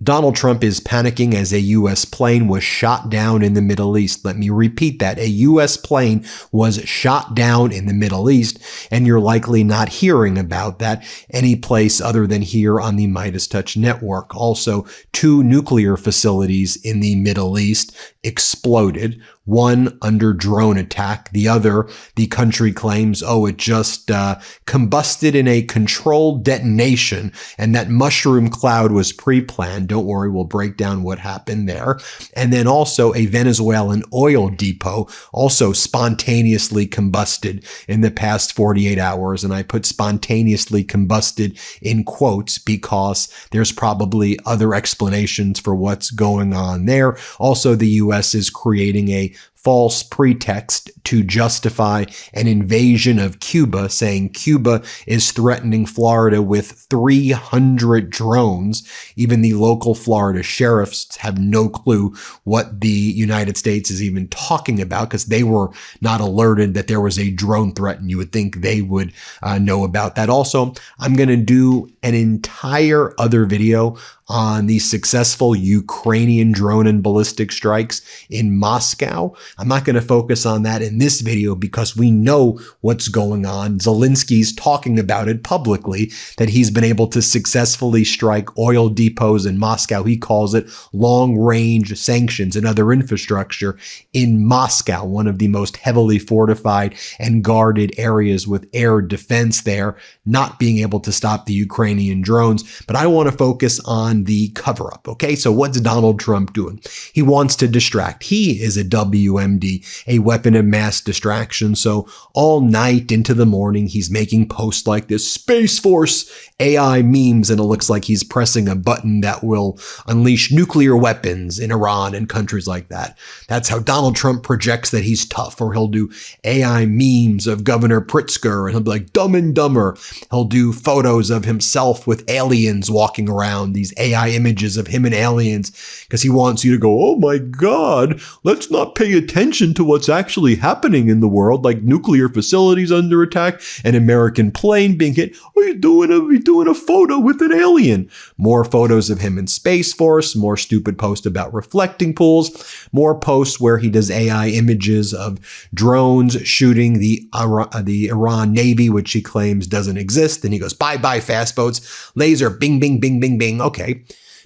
Donald Trump is panicking as a U.S. plane was shot down in the Middle East. Let me repeat that. A U.S. plane was shot down in the Middle East, and you're likely not hearing about that any place other than here on the MeidasTouch network. Also, 2 nuclear facilities in the Middle East exploded. One under drone attack. The other, the country claims, it just combusted in a controlled detonation, and that mushroom cloud was pre-planned. Don't worry, we'll break down what happened there. And then also a Venezuelan oil depot also spontaneously combusted in the past 48 hours. And I put spontaneously combusted in quotes because there's probably other explanations for what's going on there. Also, the U.S. is creating a false pretext to justify an invasion of Cuba, saying Cuba is threatening Florida with 300 drones. Even the local Florida sheriffs have no clue what the United States is even talking about because they were not alerted that there was a drone threat, and you would think they would know about that. Also, I'm going to do an entire other video on the successful Ukrainian drone and ballistic strikes in Moscow. I'm not going to focus on that in this video because we know what's going on. Zelensky's talking about it publicly, that he's been able to successfully strike oil depots in Moscow. He calls it long-range sanctions and other infrastructure in Moscow, one of the most heavily fortified and guarded areas with air defense there, not being able to stop the Ukrainian drones. But I want to focus on the cover-up, okay? So what's Donald Trump doing? He wants to distract. He is a WMD, a weapon of mass distraction. So all night into the morning, he's making posts like this, Space Force AI memes, and it looks like he's pressing a button that will unleash nuclear weapons in Iran and countries like that. That's how Donald Trump projects that he's tough, or he'll do AI memes of Governor Pritzker, and he'll be like Dumb and Dumber. He'll do photos of himself with aliens walking around, these AI images of him and aliens, because he wants you to go, oh my God, let's not pay attention to what's actually happening in the world, like nuclear facilities under attack, an American plane being hit. What are you doing? Are we doing a photo with an alien? More photos of him in Space Force, more stupid posts about reflecting pools, more posts where he does AI images of drones shooting the Iran Navy, which he claims doesn't exist. Then he goes, bye-bye fast boats, laser, bing, bing, bing, bing, bing. Okay,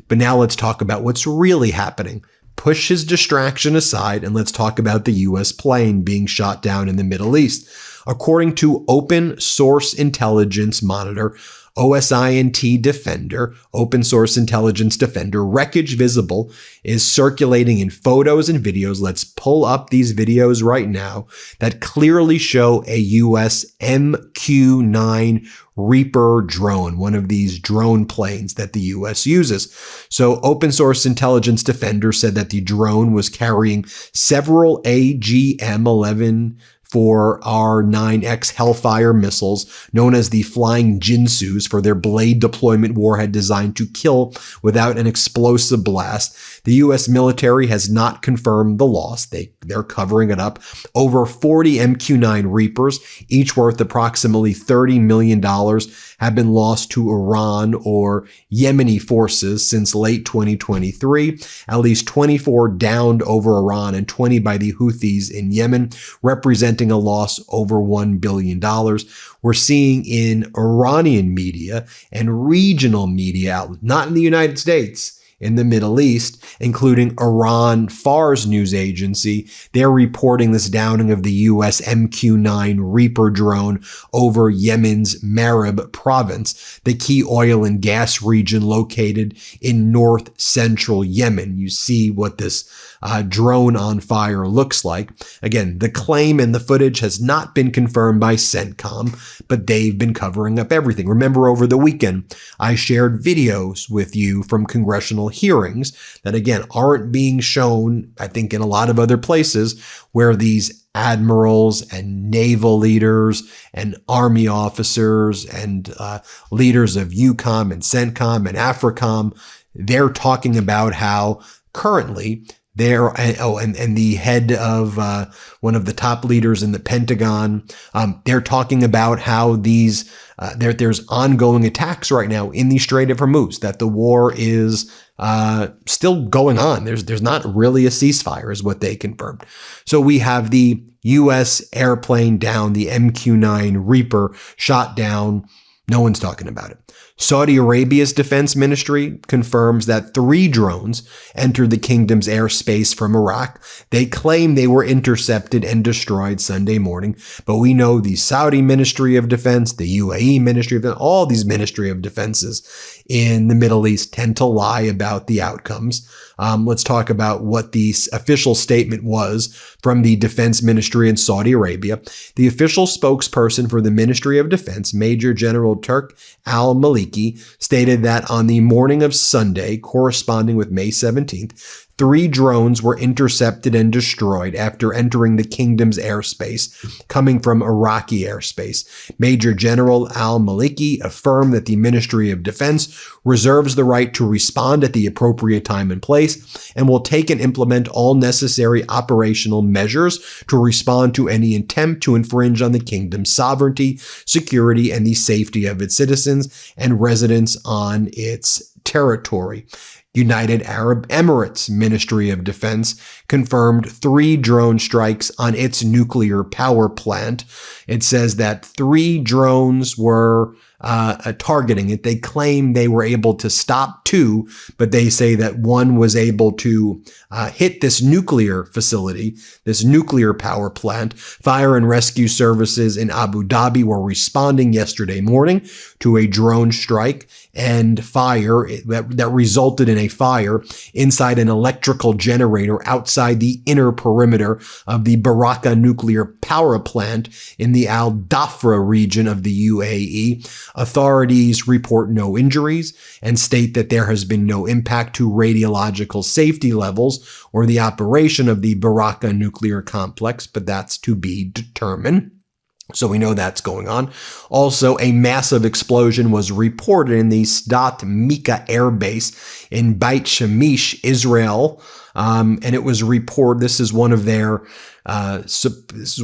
but now let's talk about what's really happening. Push his distraction aside and let's talk about the U.S. plane being shot down in the Middle East. According to Open Source Intelligence Monitor, OSINT Defender, Open Source Intelligence Defender, wreckage visible is circulating in photos and videos. Let's pull up these videos right now that clearly show a U.S. MQ-9 Reaper drone, one of these drone planes that the U.S. uses. So Open Source Intelligence Defender said that the drone was carrying several AGM-11 4R9X Hellfire missiles, known as the Flying Jinsus, for their blade deployment warhead designed to kill without an explosive blast. The U.S. military has not confirmed the loss. They're covering it up. Over 40 MQ-9 Reapers, each worth approximately $30 million, have been lost to Iran or Yemeni forces since late 2023. At least 24 downed over Iran and 20 by the Houthis in Yemen, representing a loss over $1 billion. We're seeing in Iranian media and regional media outlets, not in the United States, in the Middle East, including Iran Fars news agency. They're reporting this downing of the U.S. MQ-9 Reaper drone over Yemen's Marib province, the key oil and gas region located in north-central Yemen. You see what this drone on fire looks like. Again, the claim and the footage has not been confirmed by CENTCOM, but they've been covering up everything. Remember, over the weekend, I shared videos with you from congressional hearings that, again, aren't being shown, I think, in a lot of other places, where these admirals and naval leaders and army officers and leaders of EUCOM and CENTCOM and AFRICOM, they're talking about how currently There, and the head of one of the top leaders in the Pentagon, they're talking about how there's ongoing attacks right now in the Strait of Hormuz, that the war is still going on. There's not really a ceasefire, is what they confirmed. So we have the U.S. airplane down, the MQ-9 Reaper shot down. No one's talking about it. Saudi Arabia's defense ministry confirms that 3 drones entered the kingdom's airspace from Iraq. They claim they were intercepted and destroyed Sunday morning, but we know the Saudi Ministry of Defense, the UAE Ministry of Defense, all these Ministry of Defenses in the Middle East tend to lie about the outcomes. Let's talk about what the official statement was from the Defense Ministry in Saudi Arabia. The official spokesperson for the Ministry of Defense, Major General Turk al-Maliki, stated that on the morning of Sunday, corresponding with May 17th, 3 drones were intercepted and destroyed after entering the kingdom's airspace, coming from Iraqi airspace. Major General al-Maliki affirmed that the Ministry of Defense reserves the right to respond at the appropriate time and place, and will take and implement all necessary operational measures to respond to any attempt to infringe on the kingdom's sovereignty, security, and the safety of its citizens and residents on its territory. United Arab Emirates Ministry of Defense confirmed 3 drone strikes on its nuclear power plant. It says that 3 drones were targeting it. They claim they were able to stop 2, but they say that 1 was able to hit this nuclear facility, this nuclear power plant. Fire and rescue services in Abu Dhabi were responding yesterday morning to a drone strike and fire that resulted in a fire inside an electrical generator outside the inner perimeter of the Baraka nuclear power plant in the Al Dhafra region of the UAE. Authorities report no injuries and state that there has been no impact to radiological safety levels or the operation of the Baraka nuclear complex, but that's to be determined. So we know that's going on. Also, a massive explosion was reported in the Sdat Mika Air Base in Beit Shemesh, Israel. And it was reported, this is one of their facilities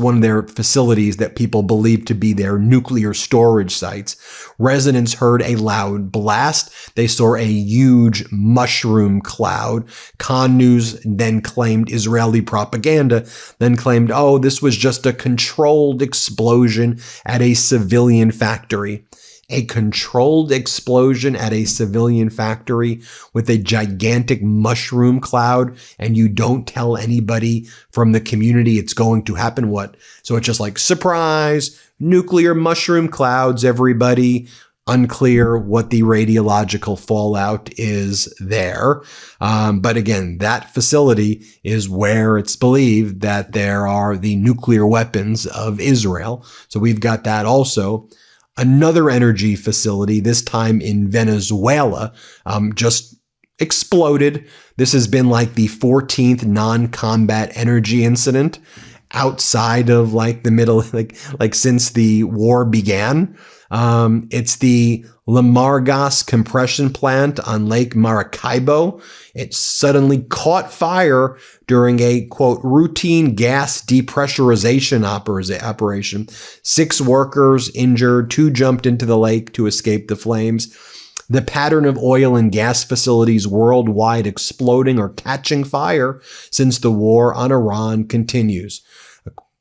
that people believe to be their nuclear storage sites. Residents heard a loud blast. They saw a huge mushroom cloud. Khan News then claimed, Israeli propaganda then claimed, oh, this was just a controlled explosion at a civilian factory. A controlled explosion at a civilian factory with a gigantic mushroom cloud, and you don't tell anybody from the community it's going to happen. What? So it's just like, surprise, nuclear mushroom clouds, everybody. Unclear what the radiological fallout is there. But again, that facility is where it's believed that there are the nuclear weapons of Israel. So we've got that also. Another energy facility, this time in Venezuela, just exploded. This has been like the 14th non-combat energy incident outside of like the middle, like since the war began. It's the Lamargas compression plant on Lake Maracaibo. It suddenly caught fire during a, quote, routine gas depressurization operation. 6 workers injured, 2 jumped into the lake to escape the flames. The pattern of oil and gas facilities worldwide exploding or catching fire since the war on Iran continues.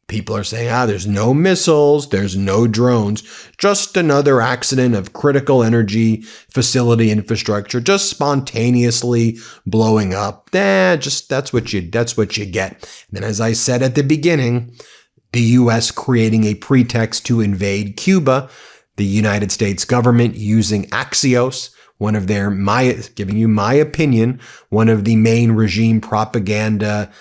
People are saying, there's no missiles, there's no drones, just another accident of critical energy facility infrastructure, just spontaneously blowing up. That's what you get. And then, as I said at the beginning, the U.S. creating a pretext to invade Cuba, the United States government using Axios, one of their, giving you my opinion, one of the main regime propaganda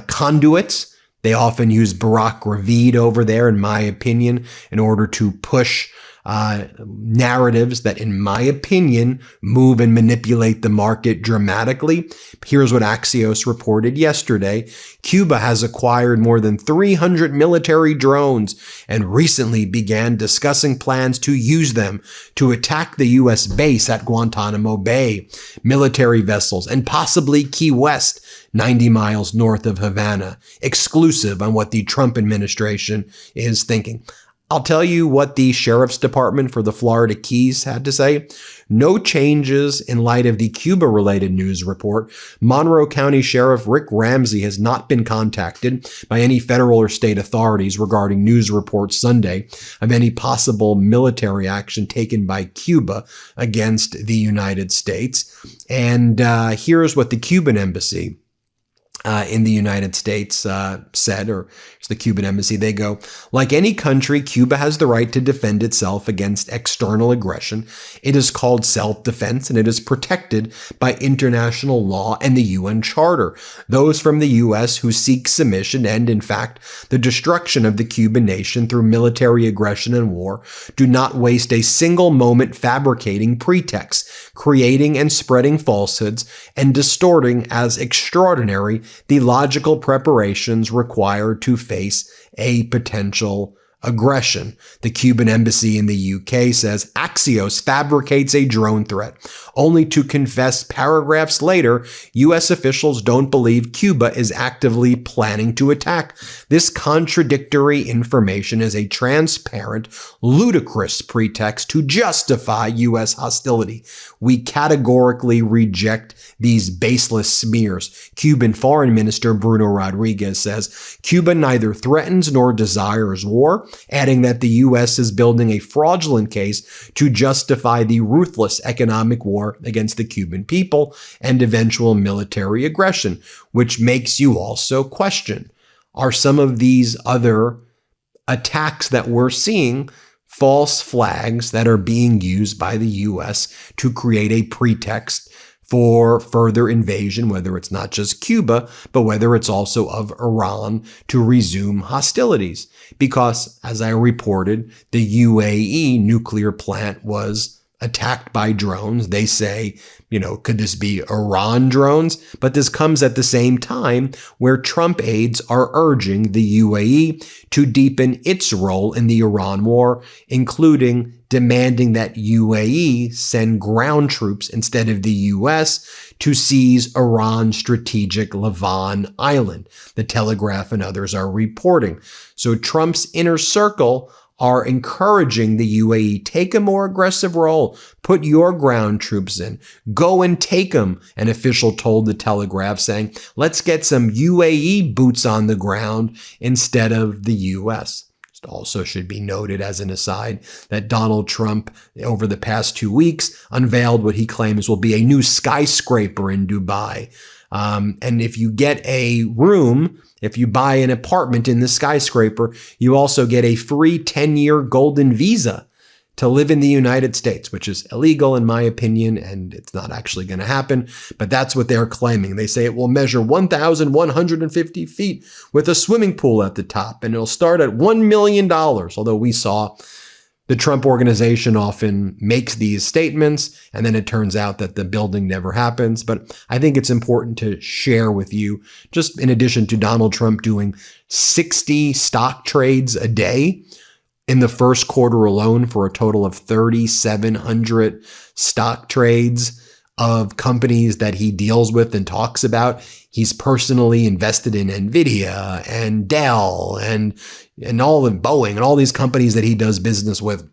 conduits. They often use Barack Ravid over there, in my opinion, in order to push narratives that, in my opinion, move and manipulate the market dramatically. Here's what Axios reported yesterday. Cuba has acquired more than 300 military drones and recently began discussing plans to use them to attack the U.S. base at Guantanamo Bay, military vessels, and possibly Key West, 90 miles north of Havana, exclusive on what the Trump administration is thinking. I'll tell you what the Sheriff's Department for the Florida Keys had to say. No changes in light of the Cuba-related news report. Monroe County Sheriff Rick Ramsey has not been contacted by any federal or state authorities regarding news reports Sunday of any possible military action taken by Cuba against the United States. And here's what the Cuban embassy in the United States said, or it's the Cuban embassy. They go, like any country, Cuba has the right to defend itself against external aggression. It is called self-defense, and it is protected by international law and the UN Charter. Those from the U.S. who seek submission and, in fact, the destruction of the Cuban nation through military aggression and war do not waste a single moment fabricating pretexts, creating and spreading falsehoods, and distorting as extraordinary the logical preparations required to face a potential aggression. The Cuban embassy in the UK says Axios fabricates a drone threat, only to confess paragraphs later U.S. officials don't believe Cuba is actively planning to attack. This contradictory information is a transparent, ludicrous pretext to justify U.S. hostility. We categorically reject these baseless smears. Cuban Foreign Minister Bruno Rodriguez says Cuba neither threatens nor desires war, adding that the U.S. is building a fraudulent case to justify the ruthless economic war against the Cuban people and eventual military aggression, which makes you also question, are some of these other attacks that we're seeing false flags that are being used by the U.S. to create a pretext for further invasion, whether it's not just Cuba, but whether it's also of Iran, to resume hostilities? Because, as I reported, the UAE nuclear plant was attacked by drones. They say, could this be Iran drones? But this comes at the same time where Trump aides are urging the UAE to deepen its role in the Iran war, including demanding that UAE send ground troops instead of the U.S. to seize Iran's strategic Lavon Island. The Telegraph and others are reporting. So Trump's inner circle are encouraging the UAE, take a more aggressive role, put your ground troops in, go and take them, an official told the Telegraph, saying, let's get some UAE boots on the ground instead of the U.S. It also should be noted as an aside that Donald Trump, over the past 2 weeks, unveiled what he claims will be a new skyscraper in Dubai. And if you get a room, if you buy an apartment in the skyscraper, you also get a free 10-year golden visa to live in the United States, which is illegal in my opinion, and it's not actually going to happen. But that's what they're claiming. They say it will measure 1,150 feet with a swimming pool at the top, and it'll start at $1 million, although we saw the Trump organization often makes these statements, and then it turns out that the building never happens. But I think it's important to share with you, just in addition to Donald Trump doing 60 stock trades a day in the first quarter alone for a total of 3,700 stock trades of companies that he deals with and talks about. He's personally invested in NVIDIA and Dell and all of Boeing and all these companies that he does business with.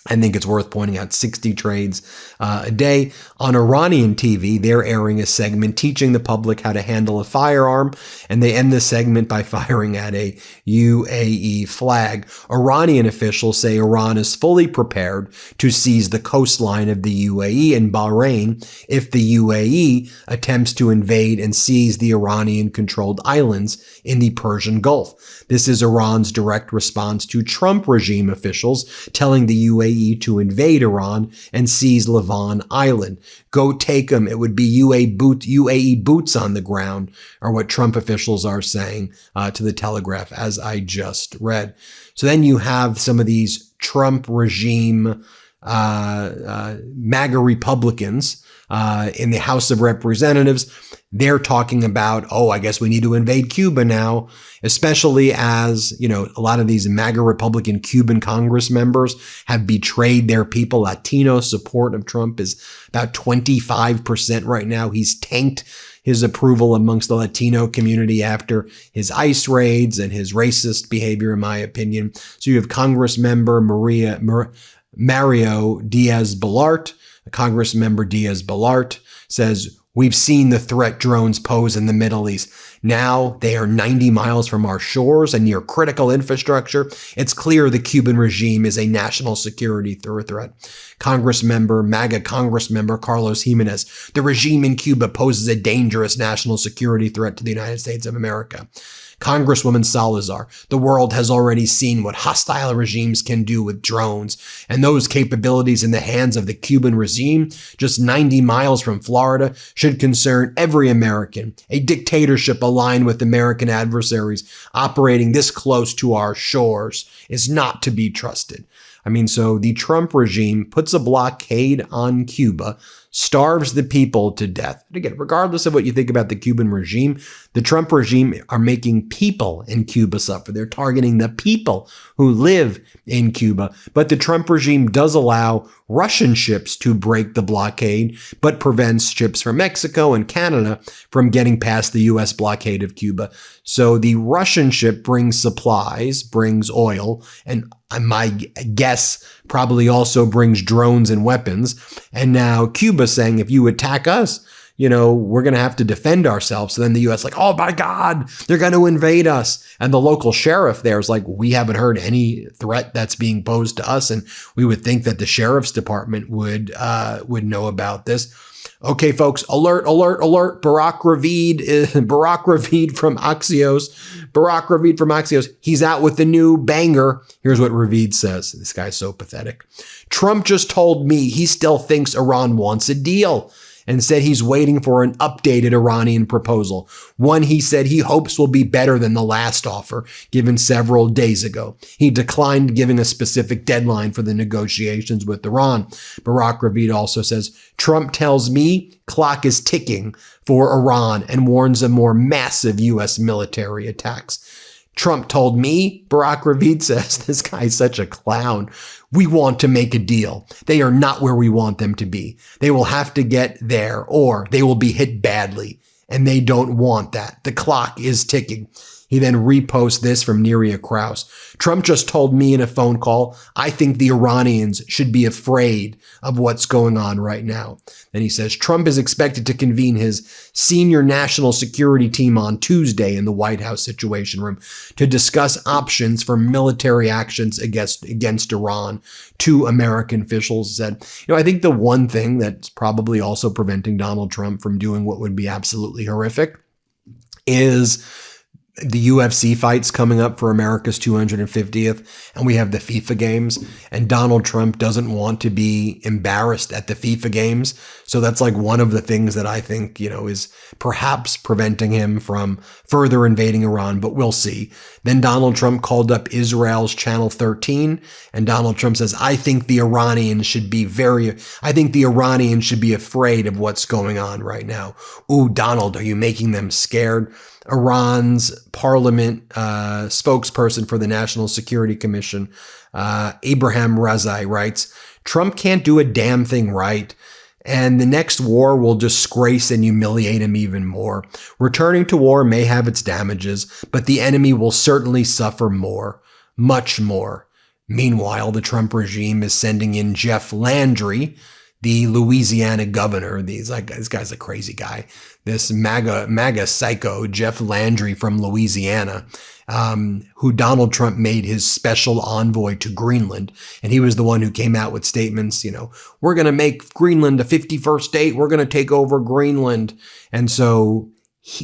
I think it's worth pointing out 60 trades a day. On Iranian TV, they're airing a segment teaching the public how to handle a firearm, and they end the segment by firing at a UAE flag. Iranian officials say Iran is fully prepared to seize the coastline of the UAE and Bahrain if the UAE attempts to invade and seize the Iranian-controlled islands in the Persian Gulf. This is Iran's direct response to Trump regime officials telling the UAE UAE to invade Iran and seize Lavon Island. Go take them. It would be UAE boots on the ground, are what Trump officials are saying to the Telegraph, as I just read. So then you have some of these Trump regime MAGA Republicans in the House of Representatives. They're talking about, I guess we need to invade Cuba now, especially as, a lot of these MAGA Republican Cuban Congress members have betrayed their people. Latino support of Trump is about 25% right now. He's tanked his approval amongst the Latino community after his ICE raids and his racist behavior, in my opinion. So you have Congress member Mario Diaz-Balart. Congress member Diaz-Balart says, we've seen the threat drones pose in the Middle East. Now they are 90 miles from our shores and near critical infrastructure. It's clear the Cuban regime is a national security threat. MAGA Congress member Carlos Jimenez, the regime in Cuba poses a dangerous national security threat to the United States of America. Congresswoman Salazar, the world has already seen what hostile regimes can do with drones, and those capabilities in the hands of the Cuban regime, just 90 miles from Florida, should concern every American. A dictatorship aligned with American adversaries operating this close to our shores is not to be trusted. So the Trump regime puts a blockade on Cuba, starves the people to death. And again, regardless of what you think about the Cuban regime, the Trump regime are making people in Cuba suffer. They're targeting the people who live in Cuba. But the Trump regime does allow Russian ships to break the blockade, but prevents ships from Mexico and Canada from getting past the U.S. blockade of Cuba. So the Russian ship brings supplies, brings oil, and my guess probably also brings drones and weapons. And now Cuba's saying, if you attack us, we're going to have to defend ourselves. So then the U.S. oh my God, they're going to invade us. And the local sheriff there is like, we haven't heard any threat that's being posed to us. And we would think that the sheriff's department would know about this. Okay, folks, alert, alert, alert. Barack Ravid from Axios. He's out with the new banger. Here's what Ravid says. This guy's so pathetic. Trump just told me he still thinks Iran wants a deal, and said he's waiting for an updated Iranian proposal. One he said he hopes will be better than the last offer given several days ago. He declined giving a specific deadline for the negotiations with Iran. Barack Ravid also says, Trump tells me clock is ticking for Iran and warns of more massive U.S. military attacks. Trump told me, Barack Ravid says, this guy's such a clown. We want to make a deal. They are not where we want them to be. They will have to get there or they will be hit badly. And they don't want that. The clock is ticking. He then reposts this from Neria Krause. Trump just told me in a phone call, I think the Iranians should be afraid of what's going on right now. Then he says, Trump is expected to convene his senior national security team on Tuesday in the White House Situation Room to discuss options for military actions against Iran. Two American officials said, I think the one thing that's probably also preventing Donald Trump from doing what would be absolutely horrific is the UFC fights coming up for America's 250th, and we have the FIFA games, and Donald Trump doesn't want to be embarrassed at the FIFA games. So that's like one of the things that I think, is perhaps preventing him from further invading Iran, but we'll see. Then Donald Trump called up Israel's Channel 13, and Donald Trump says, I think the Iranians should be afraid of what's going on right now. Ooh, Donald, are you making them scared? Iran's parliament spokesperson for the National Security Commission, Abraham Razai, writes, Trump can't do a damn thing right, and the next war will disgrace and humiliate him even more. Returning to war may have its damages, but the enemy will certainly suffer more, much more. Meanwhile, the Trump regime is sending in Jeff Landry, the Louisiana governor. This guy's a crazy guy. This MAGA psycho, Jeff Landry from Louisiana, who Donald Trump made his special envoy to Greenland. And he was the one who came out with statements, we're going to make Greenland a 51st state. We're going to take over Greenland. And so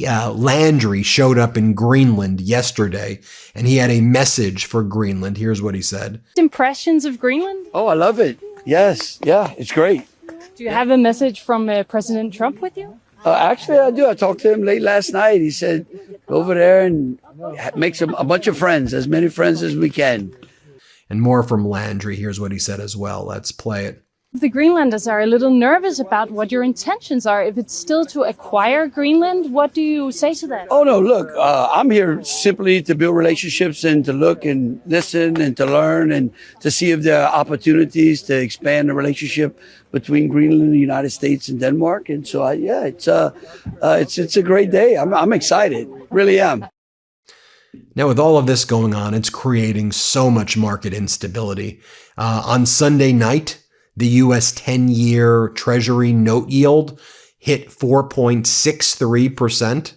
Landry showed up in Greenland yesterday, and he had a message for Greenland. Here's what he said. Impressions of Greenland? Oh, I love it. Yes. Yeah, it's great. Do you have a message from President Trump with you? Actually, I do. I talked to him late last night. He said, go over there and make a bunch of friends, as many friends as we can. And more from Landry. Here's what he said as well. Let's play it. The Greenlanders are a little nervous about what your intentions are. If it's still to acquire Greenland, what do you say to that? Oh, no, look, I'm here simply to build relationships and to look and listen and to learn and to see if there are opportunities to expand the relationship between Greenland and the United States and Denmark. And so, it's a great day. I'm excited, really am. Now, with all of this going on, it's creating so much market instability. On Sunday night, the U.S. 10-year Treasury note yield hit 4.63%.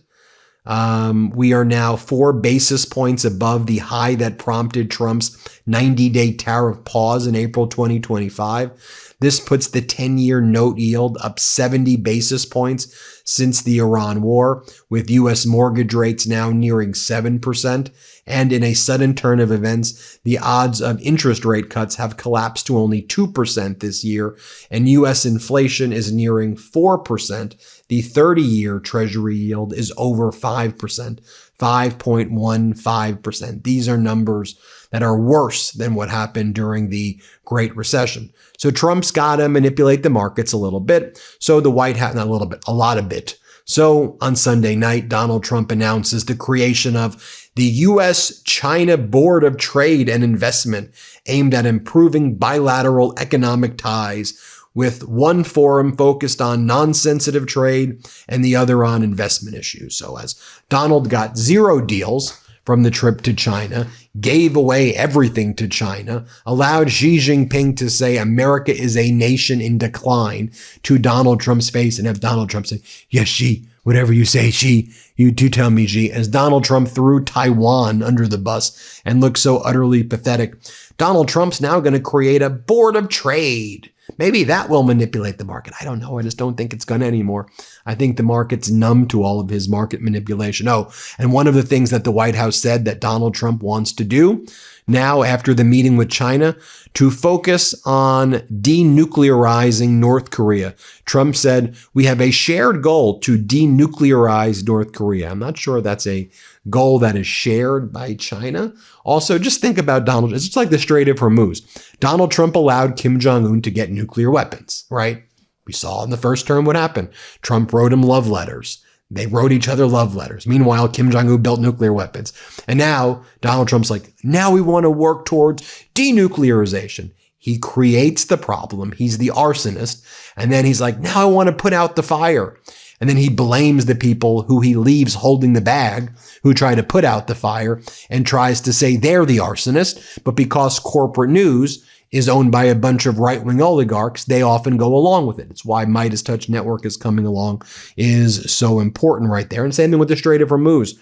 We are now 4 basis points above the high that prompted Trump's 90-day tariff pause in April 2025. This puts the 10-year note yield up 70 basis points since the Iran war, with U.S. mortgage rates now nearing 7%. And in a sudden turn of events, the odds of interest rate cuts have collapsed to only 2% this year, and U.S. inflation is nearing 4%. The 30-year Treasury yield is over 5%, 5.15%. These are numbers that are worse than what happened during the Great Recession. So Trump's got to manipulate the markets a little bit. So the White House, not a little bit, a lot of bit. So on Sunday night, Donald Trump announces the creation of the U.S.-China Board of Trade and Investment, aimed at improving bilateral economic ties, with one forum focused on non-sensitive trade and the other on investment issues. So as Donald got 0 deals from the trip to China, gave away everything to China, allowed Xi Jinping to say America is a nation in decline to Donald Trump's face, and have Donald Trump say, yes, Xi, whatever you say, Xi, you do tell me, Xi, as Donald Trump threw Taiwan under the bus and looked so utterly pathetic. Donald Trump's now going to create a board of trade. Maybe that will manipulate the market. I don't know. I just don't think it's going to anymore. I think the market's numb to all of his market manipulation. Oh, and one of the things that the White House said that Donald Trump wants to do now after the meeting with China, to focus on denuclearizing North Korea. Trump said, we have a shared goal to denuclearize North Korea. I'm not sure that's a goal that is shared by China. Also, just think about Donald. It's just like the Strait of Hormuz. Donald Trump allowed Kim Jong-un to get nuclear weapons, right? We saw in the first term what happened. Trump wrote him love letters. They wrote each other love letters. Meanwhile, Kim Jong-un built nuclear weapons. And now Donald Trump's like, now we want to work towards denuclearization. He creates the problem. He's the arsonist. And then he's like, now I want to put out the fire. And then he blames the people who he leaves holding the bag, who try to put out the fire, and tries to say they're the arsonist. But because corporate news is owned by a bunch of right-wing oligarchs, they often go along with it. It's why MeidasTouch Network is coming along is so important right there. And same thing with the Strait of Hormuz.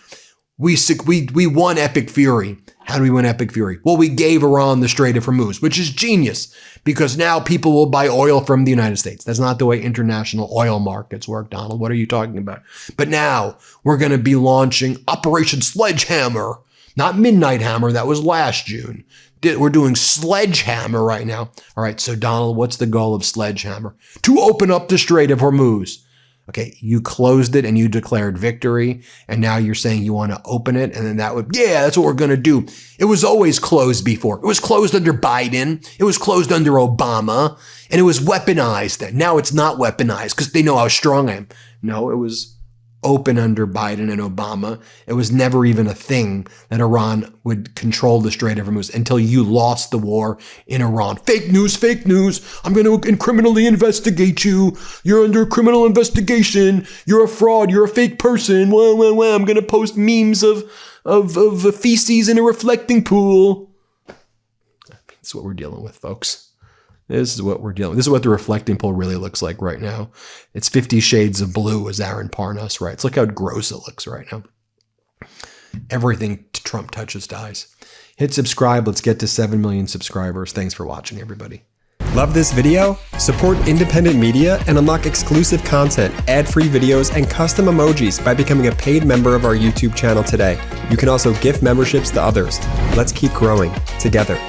We won Epic Fury. How do we win Epic Fury? Well, we gave Iran the Strait of Hormuz, which is genius because now people will buy oil from the United States. That's not the way international oil markets work, Donald. What are you talking about? But now we're going to be launching Operation Sledgehammer, not Midnight Hammer. That was last June. We're doing Sledgehammer right now. All right, so Donald, what's the goal of Sledgehammer? To open up the Strait of Hormuz. Okay, you closed it and you declared victory, and now you're saying you want to open it, and then that's what we're going to do. It was always closed before. It was closed under Biden. It was closed under Obama, and it was weaponized then. Now it's not weaponized because they know how strong I am. No, it was open under Biden and Obama. It was never even a thing that Iran would control the Strait of Hormuz until you lost the war in Iran. Fake news, fake news. I'm going to criminally investigate you. You're under criminal investigation. You're a fraud. You're a fake person. I'm going to post memes of feces in a reflecting pool. That's what we're dealing with, folks. This is what we're dealing with. This is what the reflecting pool really looks like right now. It's 50 shades of blue, as Aaron Parnas writes. Look how gross it looks right now. Everything Trump touches dies. Hit subscribe. Let's get to 7 million subscribers. Thanks for watching, everybody. Love this video? Support independent media and unlock exclusive content, ad-free videos, and custom emojis by becoming a paid member of our YouTube channel today. You can also gift memberships to others. Let's keep growing together.